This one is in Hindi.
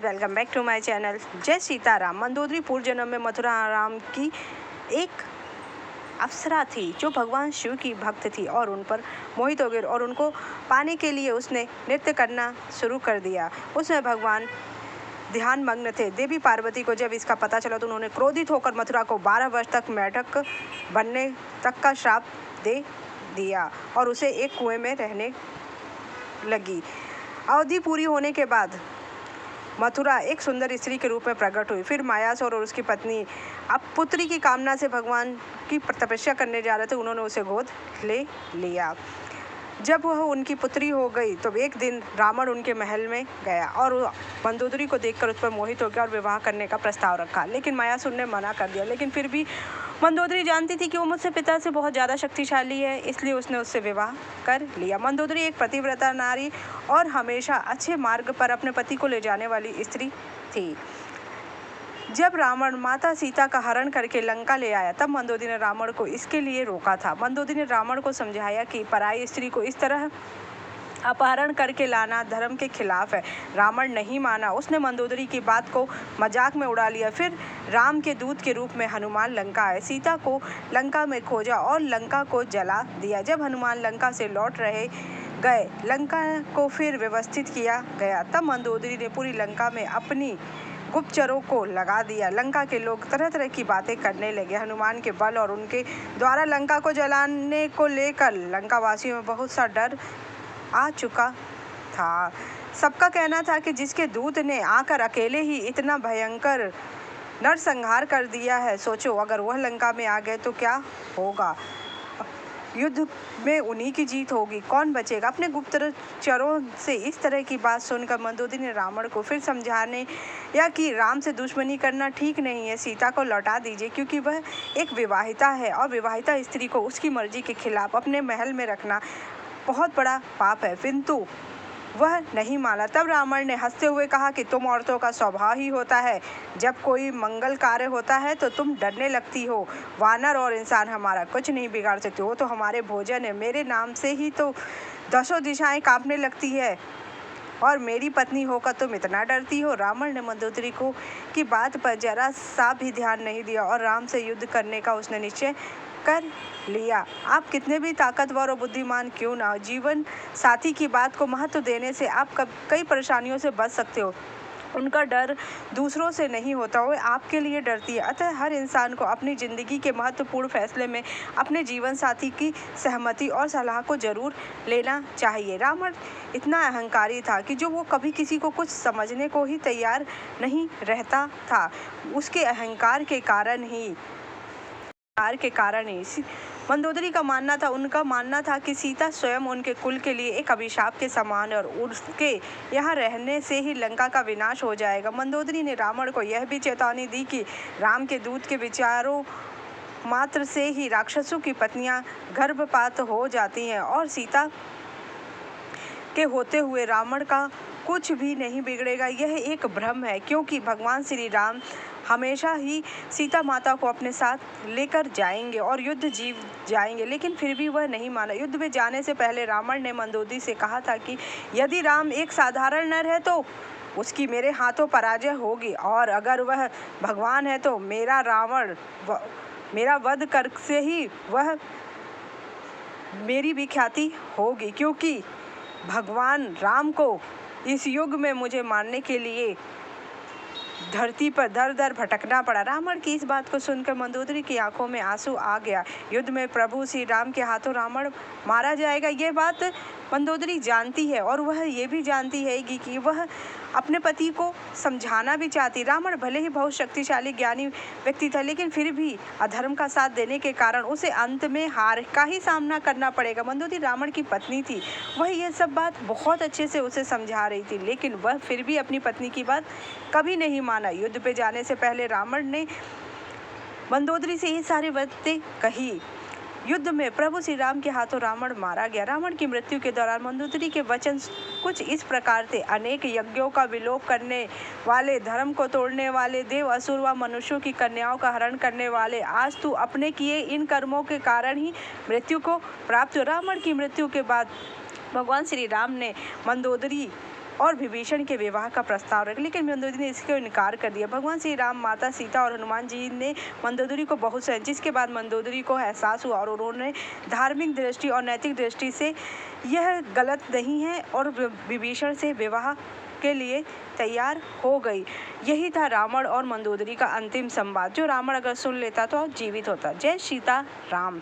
Welcome back to my channel. जय सीताराम। मंदोदरी पूर्व जन्म में मथुरा राम की एक अप्सरा थी जो भगवान शिव की भक्त थी और उन पर मोहित हो गई और उनको पाने के लिए उसने नृत्य करना शुरू कर दिया। उसमें भगवान ध्यान मग्न थे। देवी पार्वती को जब इसका पता चला तो उन्होंने क्रोधित होकर मथुरा को 12 वर्ष तक मेढक बनने तक का श्राप दे दिया और उसे एक कुएं में रहने लगी। अवधि पूरी होने के बाद मथुरा एक सुंदर स्त्री के रूप में प्रकट हुई। फिर मायासुर और उसकी पत्नी अब पुत्री की कामना से भगवान की तपस्या करने जा रहे थे, उन्होंने उसे गोद ले लिया। जब वह उनकी पुत्री हो गई तो एक दिन रावण उनके महल में गया और मंदोदरी को देखकर उस पर मोहित हो गया और विवाह करने का प्रस्ताव रखा, लेकिन मायासुर ने मना कर दिया। लेकिन फिर भी मंदोदरी जानती थी कि वो मुझसे पिता से बहुत ज़्यादा शक्तिशाली है, इसलिए उसने उससे विवाह कर लिया। मंदोदरी एक पतिव्रता नारी और हमेशा अच्छे मार्ग पर अपने पति को ले जाने वाली स्त्री थी। जब रावण माता सीता का हरण करके लंका ले आया तब मंदोदरी ने रावण को इसके लिए रोका था। मंदोदरी ने रावण को समझाया कि पराई स्त्री को इस तरह अपहरण करके लाना धर्म के खिलाफ है। रावण नहीं माना, उसने मंदोदरी की बात को मजाक में उड़ा लिया। फिर राम के दूत के रूप में हनुमान लंका आए, सीता को लंका में खोजा और लंका को जला दिया। जब हनुमान लंका से लौट रहे गए, लंका को फिर व्यवस्थित किया गया, तब मंदोदरी ने पूरी लंका में अपनी गुप्तचरों को लगा दिया। लंका के लोग तरह तरह की बातें करने लगे। हनुमान के बल और उनके द्वारा लंका को जलाने को लेकर लंका वासियों में बहुत सा डर आ चुका था। सबका कहना था कि जिसके दूत ने आकर अकेले ही इतना भयंकर नरसंहार कर दिया है, सोचो अगर वह लंका में आ गए तो क्या होगा। युद्ध में उन्हीं की जीत होगी, कौन बचेगा। अपने गुप्तचरों से इस तरह की बात सुनकर मंदोदरी ने रावण को फिर समझाने या कि राम से दुश्मनी करना ठीक नहीं है, सीता को लौटा दीजिए क्योंकि वह एक विवाहिता है और विवाहिता स्त्री को उसकी मर्जी के खिलाफ अपने महल में रखना बहुत बड़ा पाप है। किंतु वह नहीं माना। तब रावण ने हंसते हुए कहा कि तुम औरतों का स्वभाव ही होता है, जब कोई मंगल कार्य होता है तो तुम डरने लगती हो। वानर और इंसान हमारा कुछ नहीं बिगाड़ सकते, वो तो हमारे भोजन है। मेरे नाम से ही तो दसों दिशाएं कांपने लगती है और मेरी पत्नी होकर तुम इतना डरती हो। रावण ने मंदोदरी को की बात पर जरा सा भी ध्यान नहीं दिया और राम से युद्ध करने का उसने निश्चय कर लिया। आप कितने भी ताकतवर और बुद्धिमान क्यों ना हो, जीवन साथी की बात को महत्व देने से आप कई परेशानियों से बच सकते हो। उनका डर दूसरों से नहीं होता, वो आपके लिए डरती है। अतः हर इंसान को अपनी ज़िंदगी के महत्वपूर्ण फैसले में अपने जीवन साथी की सहमति और सलाह को जरूर लेना चाहिए। रावण इतना अहंकारी था कि जो वो कभी किसी को कुछ समझने को ही तैयार नहीं रहता था। उसके अहंकार के कारण ही मंदोदरी का मानना था, उनका मानना था कि सीता स्वयं उनके कुल के लिए एक अभिशाप के समान है और उसके यहाँ रहने से ही लंका का विनाश हो जाएगा। मंदोदरी ने रावण को यह भी चेतावनी दी कि राम के दूत के विचारों मात्र से ही राक्षसों की पत्नियां गर्भपात हो जाती हैं और सीता के होते हुए रावण का कुछ भी नहीं बिगड़ेगा। यह एक भ्रम है क्योंकि भगवान श्री राम हमेशा ही सीता माता को अपने साथ लेकर जाएंगे और युद्ध जीत जाएंगे, लेकिन फिर भी वह नहीं माना। युद्ध में जाने से पहले रावण ने मंदोदरी से कहा था कि यदि राम एक साधारण नर है तो उसकी मेरे हाथों पराजय होगी और अगर वह भगवान है तो मेरा वध कर से ही वह मेरी भी ख्याति होगी, क्योंकि भगवान राम को इस युग में मुझे मारने के लिए धरती पर दर दर भटकना पड़ा। रावण की इस बात को सुनकर मंदोदरी की आंखों में आंसू आ गया। युद्ध में प्रभु श्री राम के हाथों रावण मारा जाएगा, ये बात मंदोदरी जानती है और वह ये भी जानती है कि वह अपने पति को समझाना भी चाहती। रावण भले ही बहुत शक्तिशाली ज्ञानी व्यक्ति था, लेकिन फिर भी अधर्म का साथ देने के कारण उसे अंत में हार का ही सामना करना पड़ेगा। मंदोदरी रावण की पत्नी थी, वह यह सब बात बहुत अच्छे से उसे समझा रही थी, लेकिन वह फिर भी अपनी पत्नी की बात कभी नहीं माना। युद्ध पे जाने से पहले रावण ने मंदोदरी से ये सारी बातें कही। युद्ध में प्रभु श्री राम के हाथों रावण मारा गया। रावण की मृत्यु के दौरान मंदोदरी के वचन कुछ इस प्रकार थे। अनेक यज्ञों का विलोप करने वाले, धर्म को तोड़ने वाले, देव असुर व मनुष्यों की कन्याओं का हरण करने वाले, आज तू अपने किए इन कर्मों के कारण ही मृत्यु को प्राप्त हो। रावण की मृत्यु के बाद भगवान श्री राम ने मंदोदरी और विभीषण के विवाह का प्रस्ताव रखा, लेकिन मंदोदरी ने इसको इनकार कर दिया। भगवान श्री राम, माता सीता और हनुमान जी ने मंदोदरी को बहुत सहा, जिसके बाद मंदोदरी को एहसास हुआ और उन्होंने धार्मिक दृष्टि और नैतिक दृष्टि से यह गलत नहीं है और विभीषण से विवाह के लिए तैयार हो गई। यही था रावण और मंदोदरी का अंतिम संवाद, जो रावण अगर सुन लेता तो जीवित होता। जय सीता राम।